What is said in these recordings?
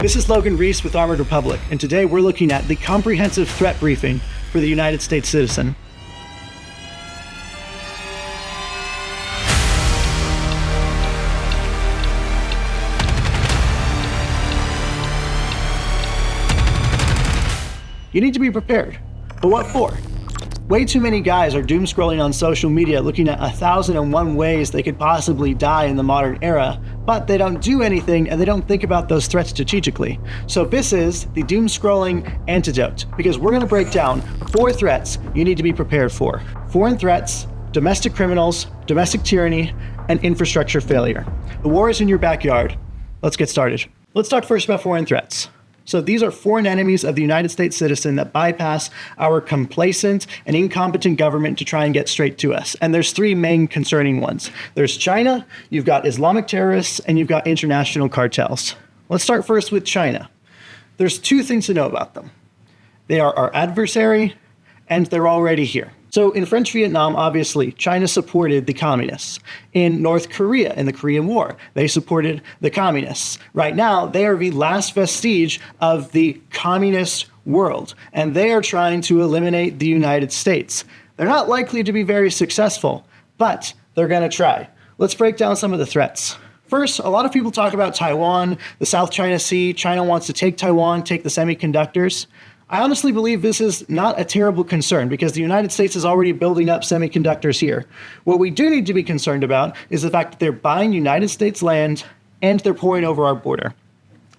This is Logan Reese with Armored Republic, and today we're looking at the comprehensive threat briefing for the United States citizen. You need to be prepared, but what for? Way too many guys are doom scrolling on social media looking at 1,001 ways they could possibly die in the modern era, but they don't do anything and they don't think about those threats strategically. So this is the doom scrolling antidote, because we're going to break down 4 threats you need to be prepared for. Foreign threats, domestic criminals, domestic tyranny, and infrastructure failure. The war is in your backyard. Let's get started. Let's talk first about foreign threats. So these are foreign enemies of the United States citizen that bypass our complacent and incompetent government to try and get straight to us. And there's 3 main concerning ones. There's China, you've got Islamic terrorists, and you've got international cartels. Let's start first with China. There's 2 things to know about them. They are our adversary, and they're already here. So in French Vietnam, obviously, China supported the communists. In North Korea, in the Korean War, they supported the communists. Right now, they are the last vestige of the communist world, and they are trying to eliminate the United States. They're not likely to be very successful, but they're going to try. Let's break down some of the threats. First, a lot of people talk about Taiwan, the South China Sea. China wants to take Taiwan, take the semiconductors. I honestly believe this is not a terrible concern because the United States is already building up semiconductors here. What we do need to be concerned about is the fact that they're buying United States land and they're pouring over our border.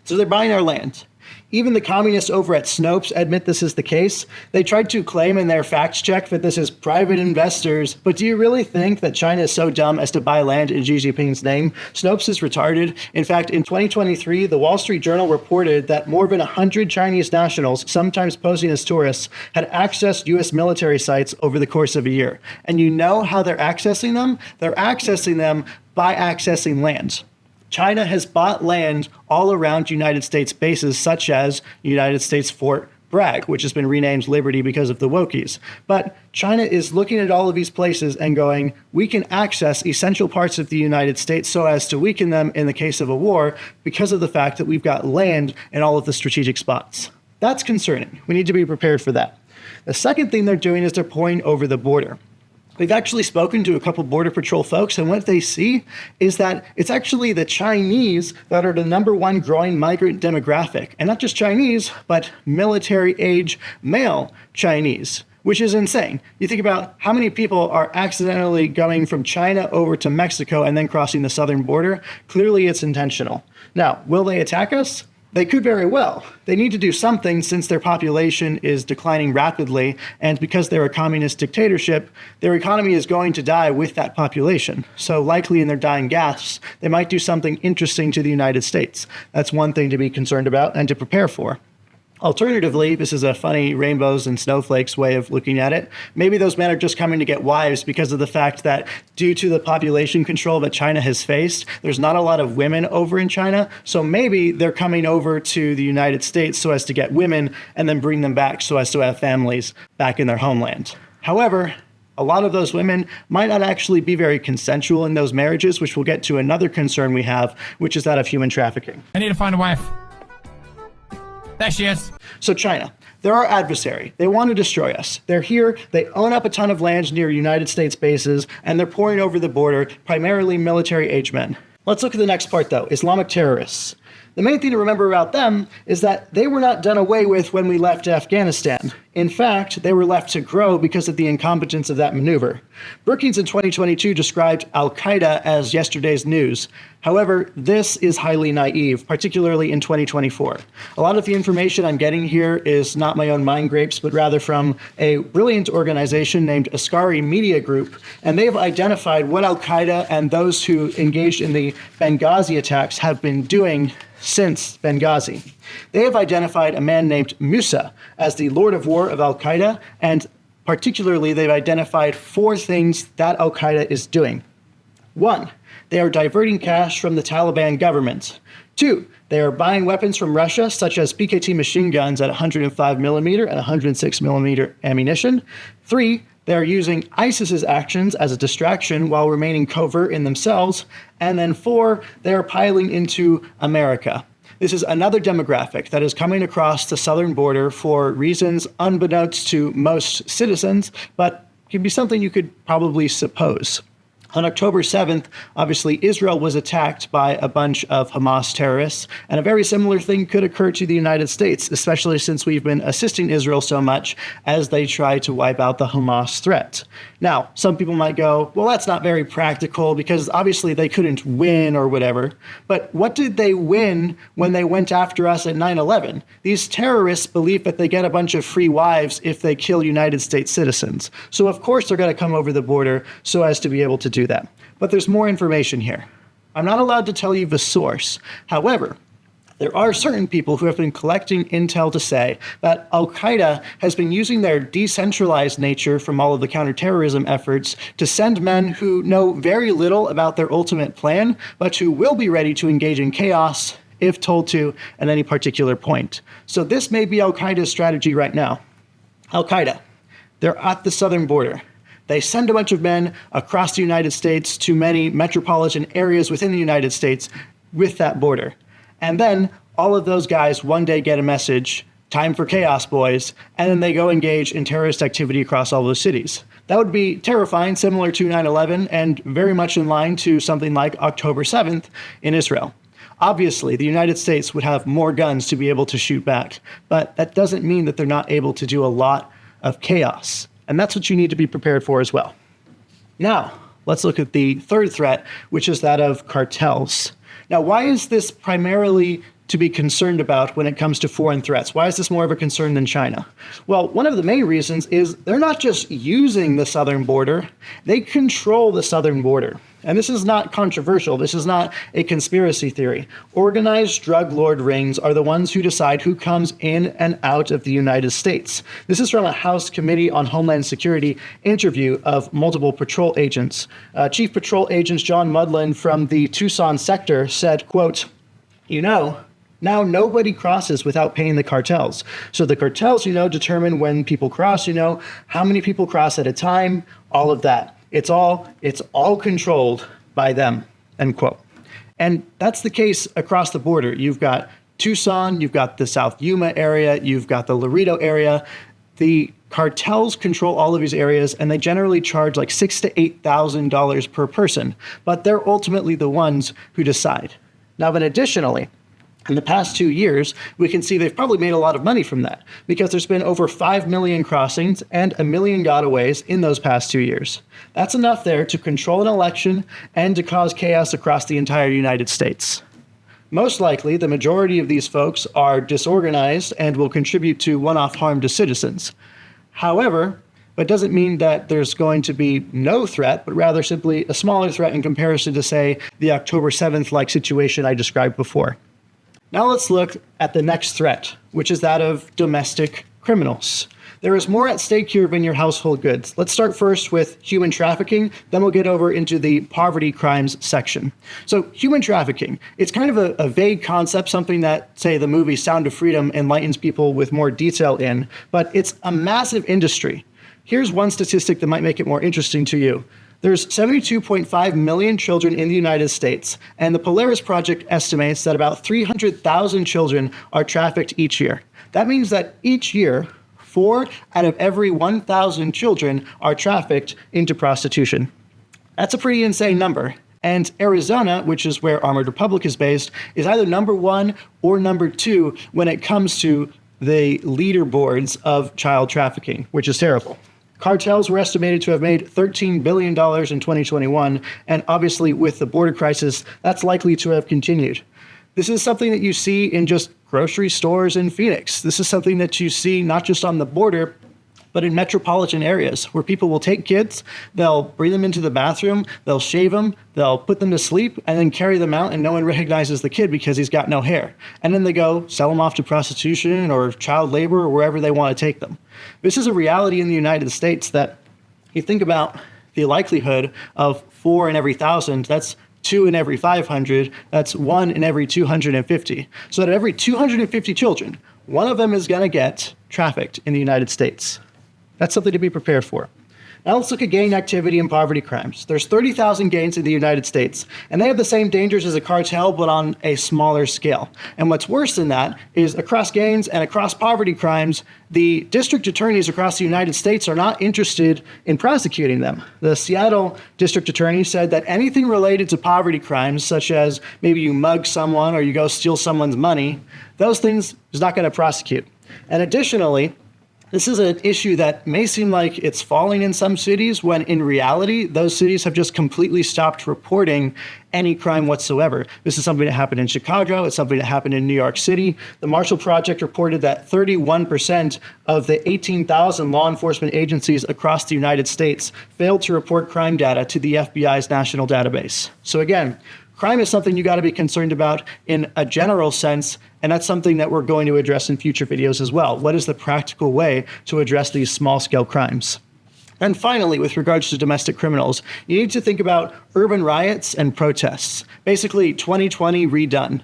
So they're buying our land. Even the communists over at Snopes admit this is the case. They tried to claim in their fact check that this is private investors, but do you really think that China is so dumb as to buy land in Xi Jinping's name? Snopes is retarded. In fact, in 2023, the Wall Street Journal reported that more than 100 Chinese nationals, sometimes posing as tourists, had accessed U.S. military sites over the course of a year. And you know how they're accessing them? They're accessing them by accessing land. China has bought land all around United States bases, such as United States Fort Bragg, which has been renamed Liberty because of the Wokies. But China is looking at all of these places and going, we can access essential parts of the United States so as to weaken them in the case of a war because of the fact that we've got land in all of the strategic spots. That's concerning. We need to be prepared for that. The second thing they're doing is they're pouring over the border. We've actually spoken to a couple Border Patrol folks, and what they see is that it's actually the Chinese that are the #1 growing migrant demographic. And not just Chinese, but military-age male Chinese, which is insane. You think about how many people are accidentally going from China over to Mexico and then crossing the southern border. Clearly, it's intentional. Now, will they attack us? They could very well. They need to do something since their population is declining rapidly, and because they're a communist dictatorship, their economy is going to die with that population. So likely in their dying gasps, they might do something interesting to the United States. That's one thing to be concerned about and to prepare for. Alternatively, this is a funny rainbows and snowflakes way of looking at it. Maybe those men are just coming to get wives because of the fact that due to the population control that China has faced, there's not a lot of women over in China. So maybe they're coming over to the United States so as to get women and then bring them back so as to have families back in their homeland. However, a lot of those women might not actually be very consensual in those marriages, which we'll get to another concern we have, which is that of human trafficking. I need to find a wife. There she is. So China, they're our adversary. They want to destroy us. They're here. They own up a ton of land near United States bases, and they're pouring over the border, primarily military-age men. Let's look at the next part, though, Islamic terrorists. The main thing to remember about them is that they were not done away with when we left Afghanistan. In fact, they were left to grow because of the incompetence of that maneuver. Brookings in 2022 described Al-Qaeda as yesterday's news. However, this is highly naive, particularly in 2024. A lot of the information I'm getting here is not my own mind grapes, but rather from a brilliant organization named Askari Media Group, and they've identified what Al-Qaeda and those who engaged in the Benghazi attacks have been doing since Benghazi. They have identified a man named Musa as the Lord of War of Al-Qaeda, and particularly they've identified 4 things that Al-Qaeda is doing. 1, they are diverting cash from the Taliban government. 2, they are buying weapons from Russia, such as PKT machine guns at 105mm and 106mm ammunition. 3, they are using ISIS's actions as a distraction while remaining covert in themselves. And then 4, they are piling into America. This is another demographic that is coming across the southern border for reasons unbeknownst to most citizens, but can be something you could probably suppose. On October 7th, obviously, Israel was attacked by a bunch of Hamas terrorists, and a very similar thing could occur to the United States, especially since we've been assisting Israel so much as they try to wipe out the Hamas threat. Now, some people might go, well, that's not very practical because obviously they couldn't win or whatever. But what did they win when they went after us at 9/11? These terrorists believe that they get a bunch of free wives if they kill United States citizens. So of course they're going to come over the border so as to be able to do that. But there's more information here. I'm not allowed to tell you the source. However, there are certain people who have been collecting intel to say that Al-Qaeda has been using their decentralized nature from all of the counterterrorism efforts to send men who know very little about their ultimate plan, but who will be ready to engage in chaos if told to at any particular point. So this may be Al-Qaeda's strategy right now. Al-Qaeda, they're at the southern border. They send a bunch of men across the United States to many metropolitan areas within the United States with that border. And then all of those guys one day get a message, time for chaos, boys, and then they go engage in terrorist activity across all those cities. That would be terrifying, similar to 9/11, and very much in line to something like October 7th in Israel. Obviously, the United States would have more guns to be able to shoot back, but that doesn't mean that they're not able to do a lot of chaos. And that's what you need to be prepared for as well. Now, let's look at the third threat, which is that of cartels. Now, why is this primarily to be concerned about when it comes to foreign threats? Why is this more of a concern than China? Well, one of the main reasons is they're not just using the southern border, they control the southern border. And this is not controversial. This is not a conspiracy theory. Organized drug lord rings are the ones who decide who comes in and out of the United States. This is from a House Committee on Homeland Security interview of multiple patrol agents. Chief Patrol Agent John Mudlin from the Tucson sector said, quote, now nobody crosses without paying the cartels. So the cartels, determine when people cross, how many people cross at a time, all of that. It's all controlled by them, end quote. And that's the case across the border. You've got Tucson, you've got the South Yuma area, you've got the Laredo area. The cartels control all of these areas, and they generally charge like $6,000 to $8,000 per person, but they're ultimately the ones who decide. Now, but additionally, in the past 2 years, we can see they've probably made a lot of money from that because there's been over 5 million crossings and 1 million gotaways in those past 2 years. That's enough there to control an election and to cause chaos across the entire United States. Most likely, the majority of these folks are disorganized and will contribute to one-off harm to citizens. However, that doesn't mean that there's going to be no threat, but rather simply a smaller threat in comparison to, say, the October 7th-like situation I described before. Now let's look at the next threat, which is that of domestic criminals. There is more at stake here than your household goods. Let's start first with human trafficking, then we'll get over into the poverty crimes section. So human trafficking, it's kind of a vague concept, something that, say, the movie Sound of Freedom enlightens people with more detail in, but it's a massive industry. Here's one statistic that might make it more interesting to you. There's 72.5 million children in the United States, and the Polaris Project estimates that about 300,000 children are trafficked each year. That means that each year, 4 out of every 1,000 children are trafficked into prostitution. That's a pretty insane number. And Arizona, which is where Armored Republic is based, is either number 1 or number 2 when it comes to the leaderboards of child trafficking, which is terrible. Cartels were estimated to have made $13 billion in 2021, and obviously with the border crisis, that's likely to have continued. This is something that you see in just grocery stores in Phoenix. This is something that you see not just on the border, but in metropolitan areas where people will take kids, they'll bring them into the bathroom, they'll shave them, they'll put them to sleep, and then carry them out, and no one recognizes the kid because he's got no hair. And then they go sell them off to prostitution or child labor or wherever they want to take them. This is a reality in the United States that you think about the likelihood of 4 in every 1,000, that's 2 in every 500, that's 1 in every 250. So that every 250 children, one of them is going to get trafficked in the United States. That's something to be prepared for. Now let's look at gang activity and poverty crimes. There's 30,000 gangs in the United States, and they have the same dangers as a cartel, but on a smaller scale. And what's worse than that is across gangs and across poverty crimes, the district attorneys across the United States are not interested in prosecuting them. The Seattle district attorney said that anything related to poverty crimes, such as maybe you mug someone or you go steal someone's money, those things is not going to prosecute. And additionally, this is an issue that may seem like it's falling in some cities when in reality, those cities have just completely stopped reporting any crime whatsoever. This is something that happened in Chicago. It's something that happened in New York City. The Marshall Project reported that 31% of the 18,000 law enforcement agencies across the United States failed to report crime data to the FBI's national database. So again, crime is something you got to be concerned about in a general sense, and that's something that we're going to address in future videos as well. What is the practical way to address these small-scale crimes? And finally, with regards to domestic criminals, you need to think about urban riots and protests. Basically, 2020 redone.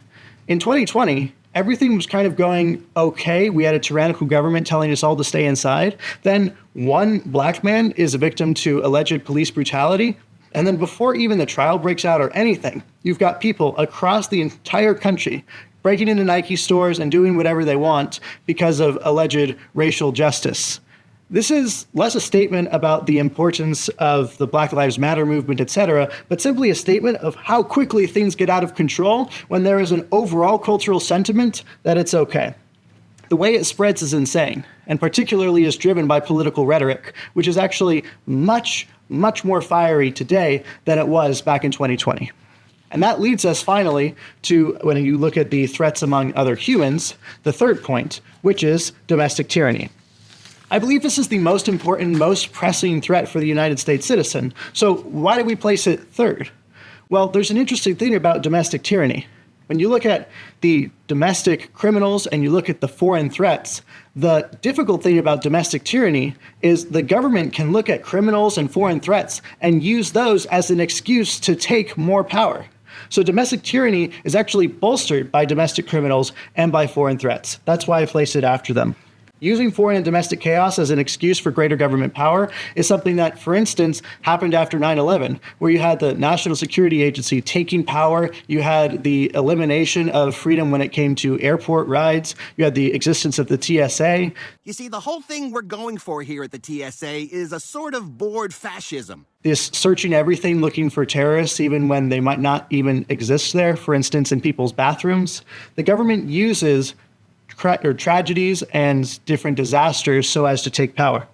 In 2020, everything was kind of going okay. We had a tyrannical government telling us all to stay inside. Then one black man is a victim to alleged police brutality. And then before even the trial breaks out or anything, you've got people across the entire country breaking into Nike stores and doing whatever they want because of alleged racial justice. This is less a statement about the importance of the Black Lives Matter movement, etc., but simply a statement of how quickly things get out of control when there is an overall cultural sentiment that it's okay. The way it spreads is insane, and particularly is driven by political rhetoric, which is actually much more fiery today than it was back in 2020. And that leads us finally to, when you look at the threats among other humans, the third point, which is domestic tyranny. I believe this is the most important, most pressing threat for the United States citizen. So why did we place it third? Well, there's an interesting thing about domestic tyranny. When you look at the domestic criminals and you look at the foreign threats, the difficult thing about domestic tyranny is the government can look at criminals and foreign threats and use those as an excuse to take more power. So domestic tyranny is actually bolstered by domestic criminals and by foreign threats. That's why I placed it after them. Using foreign and domestic chaos as an excuse for greater government power is something that, for instance, happened after 9/11, where you had the National Security Agency taking power, you had the elimination of freedom when it came to airport rides, you had the existence of the TSA. You see, the whole thing we're going for here at the TSA is a sort of bored fascism. This searching everything, looking for terrorists, even when they might not even exist there, for instance, in people's bathrooms. The government uses tragedies and different disasters so as to take power.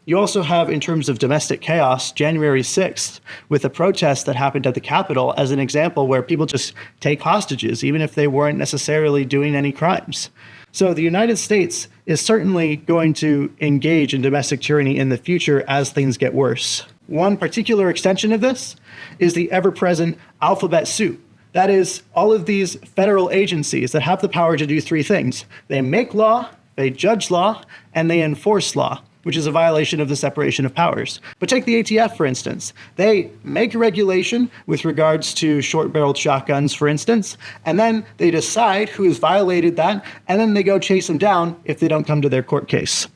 You also have, in terms of domestic chaos, January 6th, with a protest that happened at the Capitol as an example where people just take hostages, even if they weren't necessarily doing any crimes. So the United States is certainly going to engage in domestic tyranny in the future as things get worse. One particular extension of this is the ever-present alphabet soup. That is, all of these federal agencies that have the power to do three things. They make law, they judge law, and they enforce law, which is a violation of the separation of powers. But take the ATF, for instance. They make a regulation with regards to short-barreled shotguns, for instance, and then they decide who has violated that, and then they go chase them down if they don't come to their court case.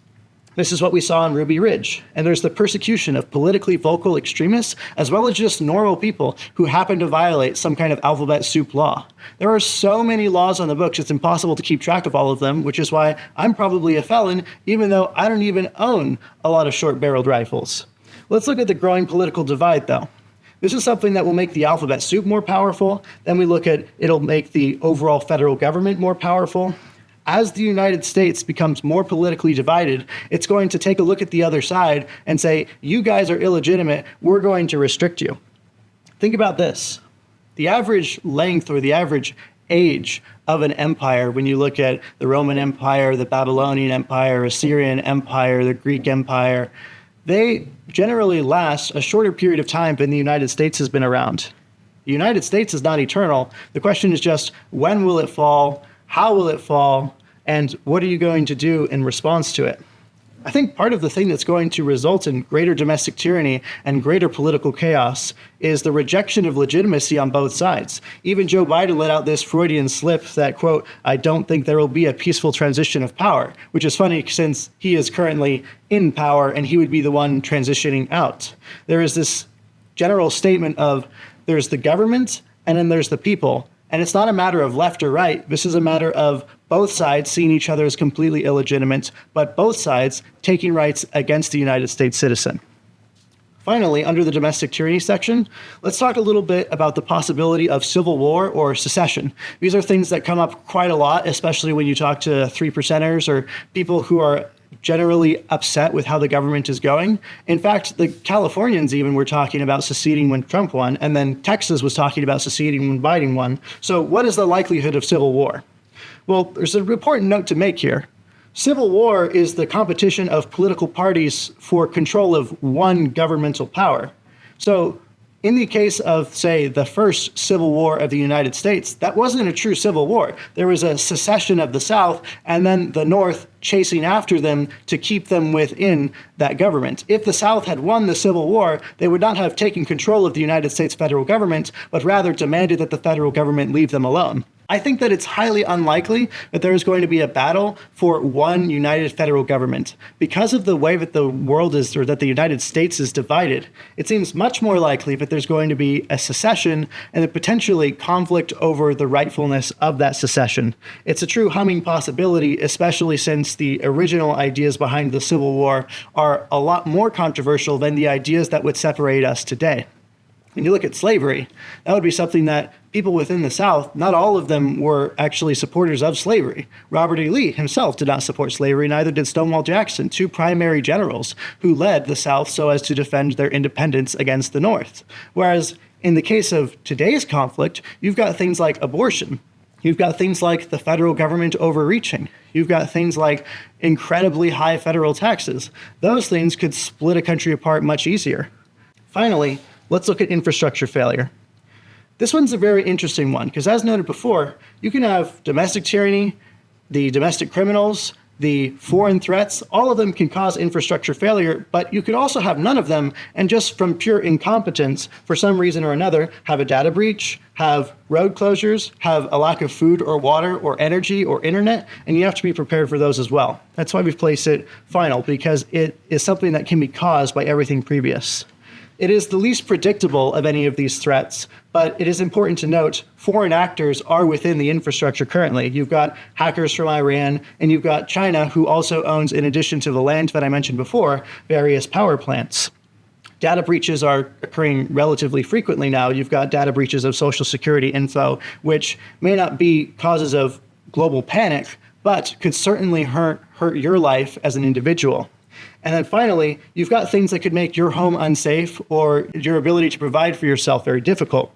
This is what we saw in Ruby Ridge. And there's the persecution of politically vocal extremists, as well as just normal people who happen to violate some kind of alphabet soup law. There are so many laws on the books, it's impossible to keep track of all of them, which is why I'm probably a felon, even though I don't even own a lot of short-barreled rifles. Let's look at the growing political divide, though. This is something that will make the alphabet soup more powerful. Then we look at it'll make the overall federal government more powerful. As the United States becomes more politically divided, it's going to take a look at the other side and say, you guys are illegitimate, we're going to restrict you. Think about this. The average length or the average age of an empire, when you look at the Roman Empire, the Babylonian Empire, Assyrian Empire, the Greek Empire, they generally last a shorter period of time than the United States has been around. The United States is not eternal. The question is just, when will it fall? How will it fall? And what are you going to do in response to it? I think part of the thing that's going to result in greater domestic tyranny and greater political chaos is the rejection of legitimacy on both sides. Even Joe Biden let out this Freudian slip that, quote, "I don't think there will be a peaceful transition of power," which is funny since he is currently in power and he would be the one transitioning out. There is this general statement of there's the government and then there's the people. And it's not a matter of left or right. This is a matter of both sides seeing each other as completely illegitimate, but both sides taking rights against the United States citizen. Finally, under the domestic tyranny section, let's talk a little bit about the possibility of civil war or secession. These are things that come up quite a lot, especially when you talk to 3%ers or people who are generally upset with how the government is going. In fact, the Californians even were talking about seceding when Trump won, and then Texas was talking about seceding when Biden won. So what is the likelihood of civil war? Well, there's an important note to make here. Civil war is the competition of political parties for control of one governmental power. So in the case of, say, the first Civil War of the United States, that wasn't a true civil war. There was a secession of the South and then the North chasing after them to keep them within that government. If the South had won the Civil War, they would not have taken control of the United States federal government, but rather demanded that the federal government leave them alone. I think that it's highly unlikely that there is going to be a battle for one united federal government. Because of the way that the world is, or that the United States is divided, it seems much more likely that there's going to be a secession and a potentially conflict over the rightfulness of that secession. It's a true humming possibility, especially since the original ideas behind the Civil War are a lot more controversial than the ideas that would separate us today. When you look at slavery, that would be something that people within the South, not all of them were actually supporters of slavery. Robert E. Lee himself did not support slavery, neither did Stonewall Jackson, two primary generals who led the South so as to defend their independence against the North. Whereas in the case of today's conflict, you've got things like abortion. You've got things like the federal government overreaching. You've got things like incredibly high federal taxes. Those things could split a country apart much easier. Finally, let's look at infrastructure failure. This one's a very interesting one because, as noted before, you can have domestic tyranny, the domestic criminals, the foreign threats, all of them can cause infrastructure failure, but you could also have none of them and just from pure incompetence, for some reason or another, have a data breach, have road closures, have a lack of food or water or energy or internet, and you have to be prepared for those as well. That's why we've placed it final, because it is something that can be caused by everything previous. It is the least predictable of any of these threats, but it is important to note foreign actors are within the infrastructure currently. You've got hackers from Iran, and you've got China, who also owns, in addition to the land that I mentioned before, various power plants. Data breaches are occurring relatively frequently now. You've got data breaches of Social Security info, which may not be causes of global panic, but could certainly hurt your life as an individual. And then finally, you've got things that could make your home unsafe or your ability to provide for yourself very difficult.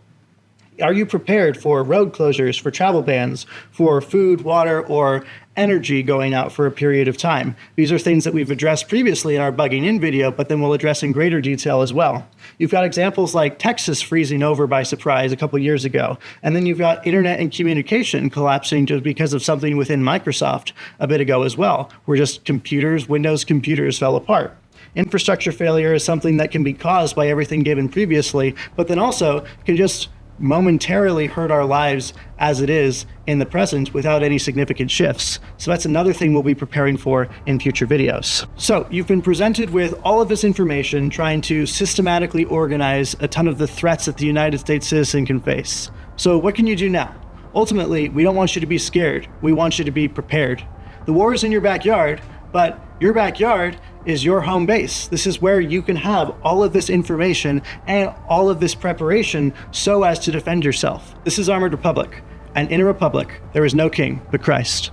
Are you prepared for road closures, for travel bans, for food, water, or energy going out for a period of time? These are things that we've addressed previously in our bugging in video, but then we'll address in greater detail as well. You've got examples like Texas freezing over by surprise a couple years ago. And then you've got internet and communication collapsing just because of something within Microsoft a bit ago as well, where just Windows computers fell apart. Infrastructure failure is something that can be caused by everything given previously, but then also can just momentarily hurt our lives as it is in the present without any significant shifts. So that's another thing we'll be preparing for in future videos. So you've been presented with all of this information trying to systematically organize a ton of the threats that the United States citizen can face. So what can you do now? Ultimately, we don't want you to be scared. We want you to be prepared. The war is in your backyard, but your backyard is your home base. This is where you can have all of this information and all of this preparation so as to defend yourself. This is Armored Republic, and in a republic, there is no king but Christ.